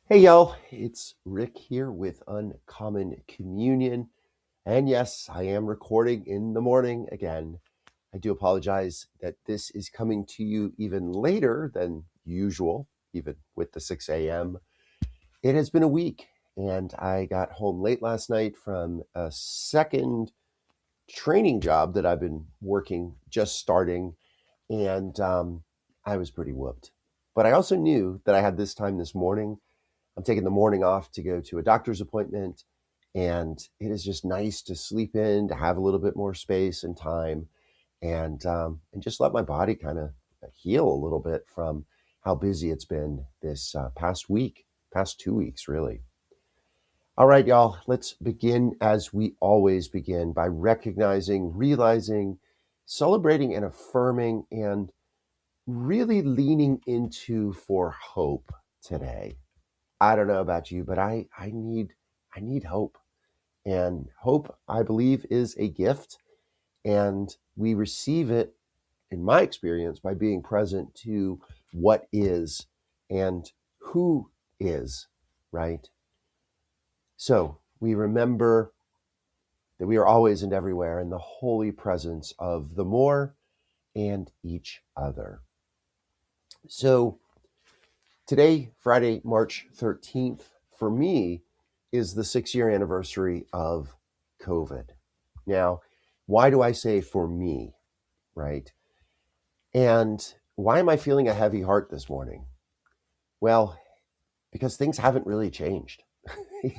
Hey y'all, it's Rick here with Uncommon Communion. And yes, I am recording in the morning again. I do apologize that this is coming to you even later than usual, even with the 6 a.m. It has been a week, and I got home late last night from a second training job that I've been working, just starting, and I was pretty whooped. But I also knew that I had this time this morning. I'm taking the morning off to go to a doctor's appointment, and it is just nice to sleep in, to have a little bit more space and time, and just let my body kind of heal a little bit from how busy it's been this past week, past 2 weeks, really. All right, y'all, let's begin as we always begin by recognizing, realizing, celebrating, and affirming, and really leaning into for hope today. I don't know about you, but I need hope. And hope, I believe, is a gift, and we receive it, in my experience, by being present to what is and who is, right? So we remember that we are always and everywhere in the holy presence of the more and each other. So today, Friday, March 13th, for me, is the 6 year anniversary of COVID. Now, why do I say for me, right? And why am I feeling a heavy heart this morning? Well, because things haven't really changed.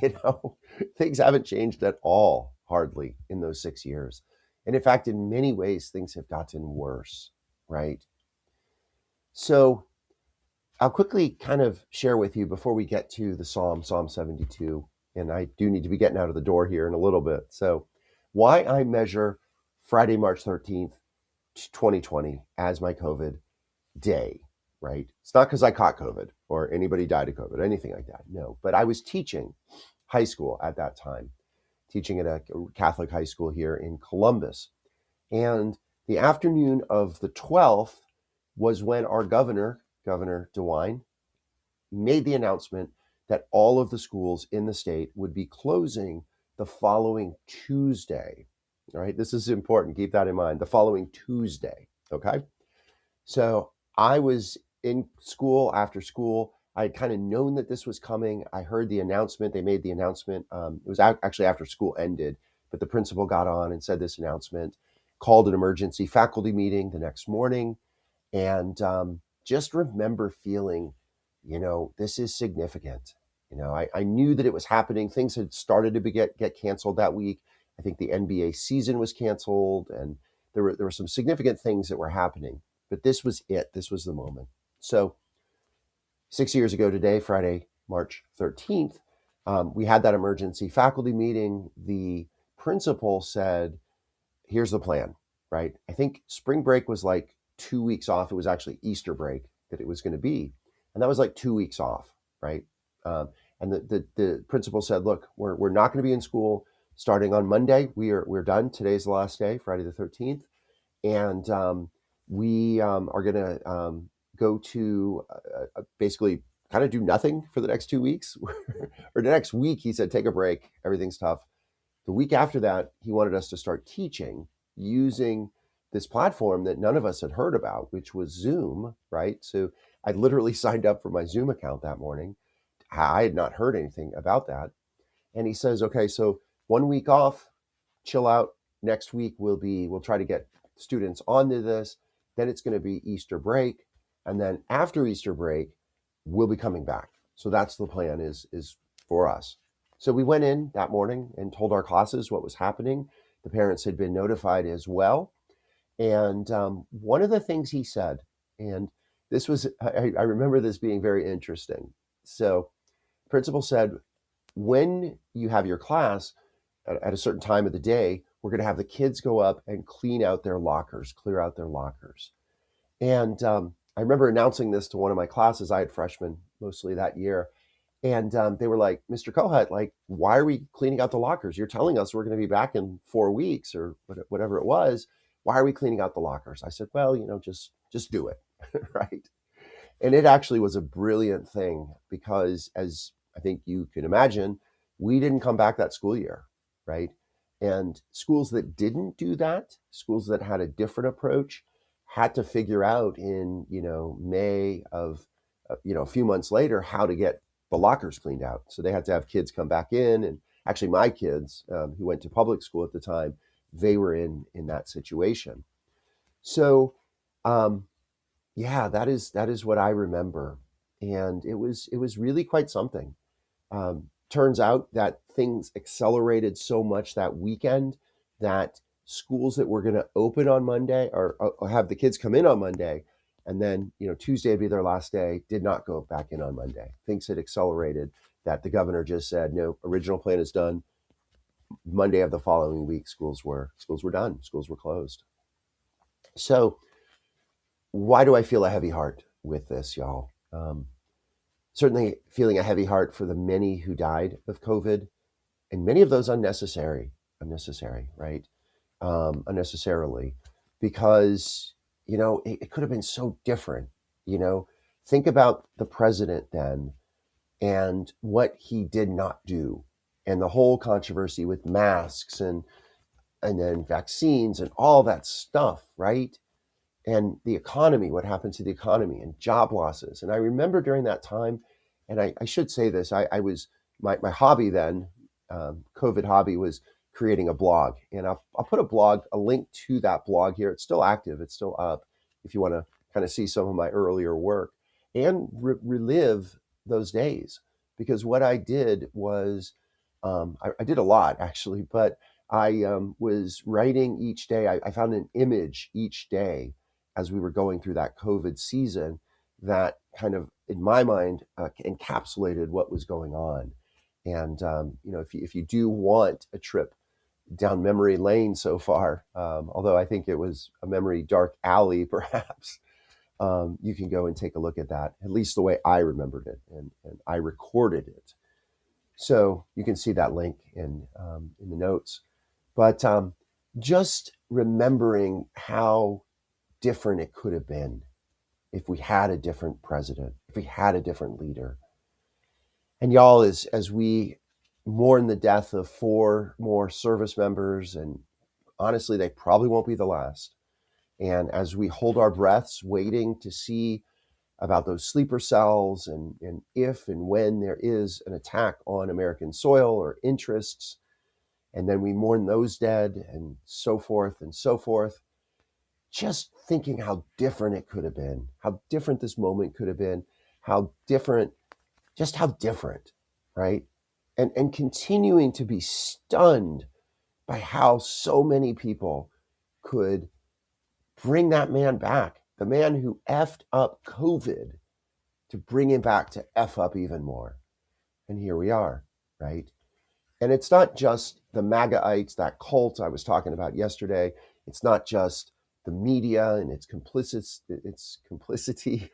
you know, things haven't changed at all, hardly, in those 6 years. And in fact, in many ways, things have gotten worse, right? So I'll quickly kind of share with you before we get to the Psalm 72. And I do need to be getting out of the door here in a little bit. So, why I measure Friday, March 13th, 2020 as my COVID day, right? It's not because I caught COVID or anybody died of COVID, anything like that. No, but I was teaching high school at that time, teaching at a Catholic high school here in Columbus. And the afternoon of the 12th was when our Governor DeWine, made the announcement that all of the schools in the state would be closing the following Tuesday. All right, this is important. Keep that in mind. The following Tuesday. Okay. So I was in school after school. I had kind of known that this was coming. I heard the announcement. They made the announcement. It was actually after school ended, but the principal got on and said this announcement, called an emergency faculty meeting the next morning, and just remember feeling, this is significant. I knew that it was happening. Things had started to get canceled that week. I think the NBA season was canceled, and there were some significant things that were happening. But this was it. This was the moment. So 6 years ago today, Friday, March 13th, we had that emergency faculty meeting. The principal said, here's the plan, right? I think spring break was like 2 weeks off. It was actually Easter break that it was going to be. And that was like 2 weeks off, right? And the principal said, look, we're not going to be in school starting on Monday. We're done. Today's the last day, Friday the 13th. And we are going to go to basically kind of do nothing for the next 2 weeks. Or the next week, he said, take a break. Everything's tough. The week after that, he wanted us to start teaching using this platform that none of us had heard about, which was Zoom, right? So I literally signed up for my Zoom account that morning. I had not heard anything about that. And he says, okay, so 1 week off, chill out. Next week we'll try to get students onto this. Then it's going to be Easter break. And then after Easter break, we'll be coming back. So that's the plan is for us. So we went in that morning and told our classes what was happening. The parents had been notified as well. And one of the things he said, and this was, I remember this being very interesting. So, principal said, when you have your class at a certain time of the day, we're going to have the kids go up and clean out their lockers, clear out their lockers. And I remember announcing this to one of my classes. I had freshmen mostly that year. And they were like, Mr. Kohut, like, why are we cleaning out the lockers? You're telling us we're going to be back in 4 weeks or whatever it was. Why are we cleaning out the lockers? I said, well, just do it. Right. And it actually was a brilliant thing because, as I think you can imagine we didn't come back that school year, right? And schools that didn't do that, schools that had a different approach, had to figure out in, May of, a few months later, how to get the lockers cleaned out. So they had to have kids come back in. And actually, my kids, who went to public school at the time, they were in that situation. So, um, yeah, that is what I remember, and it was really quite something. Turns out that things accelerated so much that weekend that schools that were going to open on Monday or have the kids come in on Monday, and then Tuesday would be their last day, did not go back in on Monday. Things had accelerated that the governor just said, no, original plan is done. Monday of the following week, schools were done, schools were closed. So why do I feel a heavy heart with this, y'all? Certainly feeling a heavy heart for the many who died of COVID, and many of those unnecessary, right? Unnecessarily, because it could have been so different. You know, think about the president then and what he did not do, and the whole controversy with masks and then vaccines and all that stuff, right? And the economy, what happened to the economy and job losses. And I remember during that time, and I should say this, I was, my hobby then, COVID hobby, was creating a blog. And I'll put a link to that blog here. It's still active, it's still up if you want to kind of see some of my earlier work and relive those days. Because what I did was, I did a lot actually, but I was writing each day. I found an image each day as we were going through that COVID season that kind of, in my mind, encapsulated what was going on. And if you do want a trip down memory lane so far, although I think it was a memory dark alley, perhaps, you can go and take a look at that. At least the way I remembered it, and I recorded it. So you can see that link in the notes. But just remembering how different it could have been if we had a different president, if we had a different leader. And y'all, as we mourn the death of 4 more service members, and honestly, they probably won't be the last. And as we hold our breaths, waiting to see about those sleeper cells and if and when there is an attack on American soil or interests, and then we mourn those dead and so forth and so forth. Just thinking how different it could have been, how different this moment could have been, how different, just how different, right? And continuing to be stunned by how so many people could bring that man back, the man who effed up COVID, to bring him back to F up even more. And here we are, right? And it's not just the MAGAites, that cult I was talking about yesterday. It's not just the media and its complicity.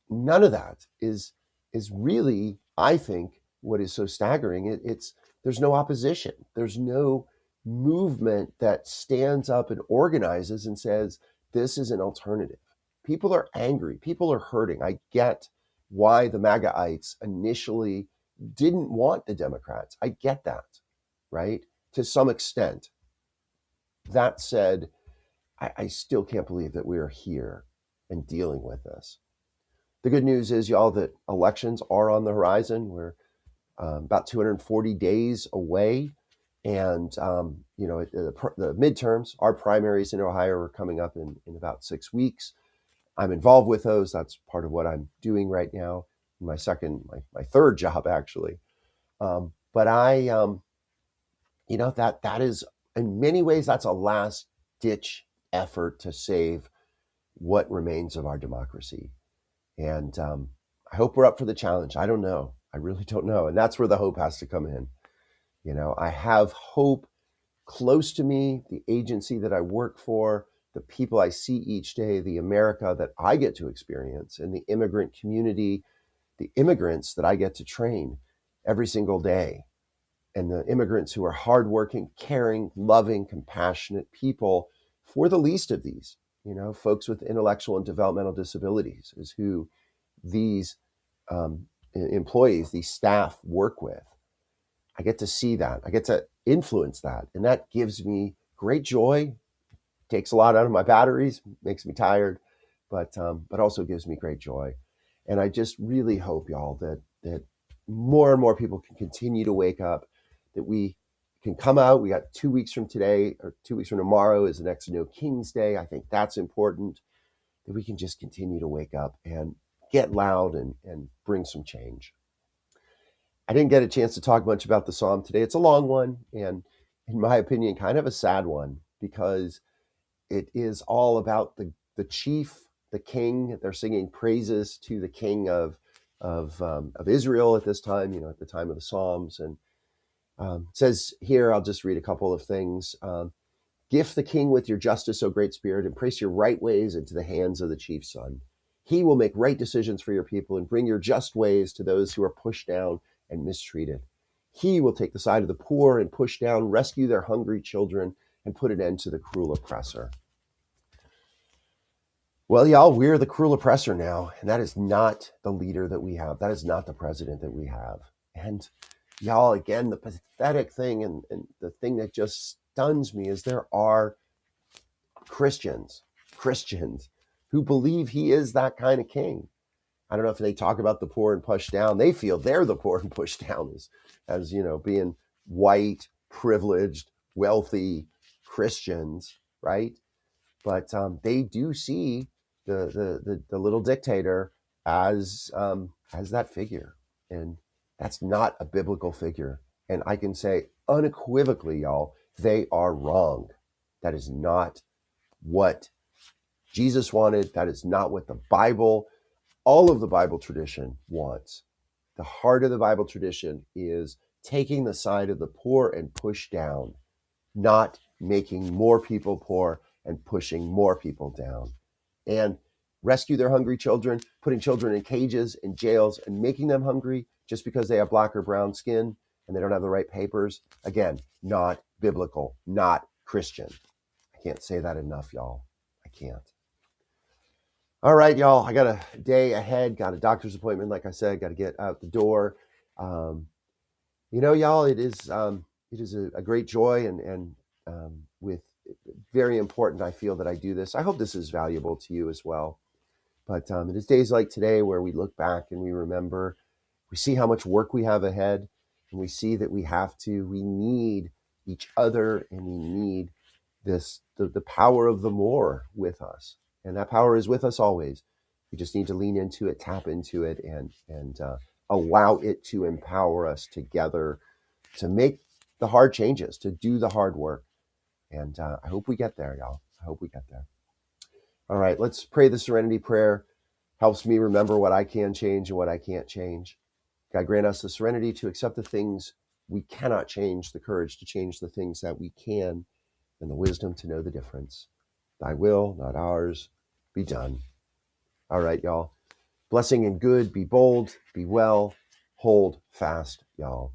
None of that is really, I think, what is so staggering. It's there's no opposition. There's no movement that stands up and organizes and says this is an alternative. People are angry. People are hurting. I get why the MAGAites initially didn't want the Democrats. I get that, right? To some extent. That said, I still can't believe that we are here and dealing with this. The good news is, y'all, that elections are on the horizon. We're about 240 days away. And, the midterms, our primaries in Ohio are coming up in about 6 weeks. I'm involved with those. That's part of what I'm doing right now. My third job, actually. But that is, in many ways, that's a last ditch effort to save what remains of our democracy. And I hope we're up for the challenge. I don't know. I really don't know. And that's where the hope has to come in. I have hope close to me, the agency that I work for, the people I see each day, the America that I get to experience, and the immigrant community, the immigrants that I get to train every single day, and the immigrants who are hardworking, caring, loving, compassionate people for the least of these. Folks with intellectual and developmental disabilities is who these employees, these staff work with. I get to see that. I get to influence that. And that gives me great joy, takes a lot out of my batteries, makes me tired, but also gives me great joy. And I just really hope, y'all, that more and more people can continue to wake up, that we can come out. We got 2 weeks from today, or 2 weeks from tomorrow is the next No King's Day. I think that's important, that we can just continue to wake up and get loud and bring some change. I didn't get a chance to talk much about the psalm today. It's a long one, and in my opinion, kind of a sad one, because it is all about the chief, the king. They're singing praises to the king of Israel at this time, at the time of the Psalms. And it says here, I'll just read a couple of things. Gift the king with your justice, O great spirit, and place your right ways into the hands of the chief son. He will make right decisions for your people and bring your just ways to those who are pushed down and mistreated. He will take the side of the poor and push down, rescue their hungry children, and put an end to the cruel oppressor. Well, y'all, we're the cruel oppressor now, and that is not the leader that we have. That is not the president that we have. And y'all, again, the pathetic thing and the thing that just stuns me is there are Christians who believe he is that kind of king. I don't know if they talk about the poor and pushed down. They feel they're the poor and pushed down as being white, privileged, wealthy Christians, right? But they do see the little dictator as that figure, and that's not a biblical figure. And I can say unequivocally, y'all, they are wrong. That is not what Jesus wanted. That is not what the Bible, all of the Bible tradition wants. The heart of the Bible tradition is taking the side of the poor and pushed down, not making more people poor and pushing more people down. And rescue their hungry children, putting children in cages, in jails, and making them hungry just because they have black or brown skin and they don't have the right papers. Again, not biblical, not Christian. I can't say that enough, y'all. I can't. All right, y'all. I got a day ahead, got a doctor's appointment. Like I said, got to get out the door. Y'all, it is a great joy and with very important, I feel, that I do this. I hope this is valuable to you as well. But it is days like today where we look back and we remember, we see how much work we have ahead, and we see that we need each other, and we need the power of the more with us. And that power is with us always. We just need to lean into it, tap into it, and allow it to empower us together to make the hard changes, to do the hard work. And I hope we get there, y'all. I hope we get there. All right, let's pray the Serenity Prayer. Helps me remember what I can change and what I can't change. God, grant us the serenity to accept the things we cannot change, the courage to change the things that we can, and the wisdom to know the difference. Thy will, not ours, be done. All right, y'all. Blessing and good, be bold, be well, hold fast, y'all.